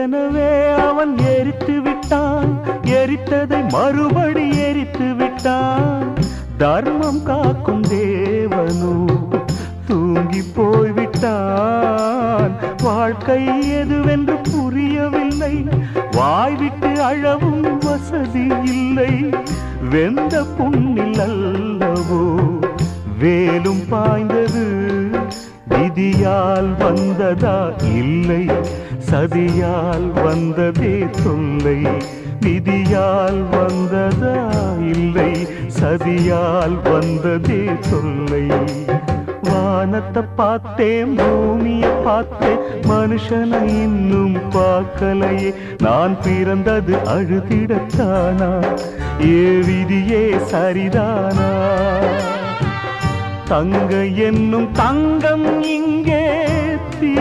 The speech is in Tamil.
ஏற்கனவே அவன் எரித்து விட்டான், எரித்ததை மறுபடி எரித்து விட்டான். தர்மம் காக்கும் தேவனோ தூங்கி போய்விட்டான். வாழ்க்கை எதுவென்று புரியவில்லை, வாய்விட்டு அழவும் வசதி இல்லை. வெந்த புண்ணில் அல்லவோ வேலும் பாய்ந்தது, விதியால் வந்ததா இல்லை சதியால் வந்ததே தொல்லை. விதியால் வந்ததா இல்லை சதியால் வந்ததே தொல்லை. வானத்தை பார்த்தேன், பூமியை பார்த்தேன், மனுஷனை இன்னும் பார்க்கலையே. நான் பிறந்தது அழுதிடத்தானா, ஏ விதியே சரிதானா? தங்க என்னும் தங்கம் இங்கே தீ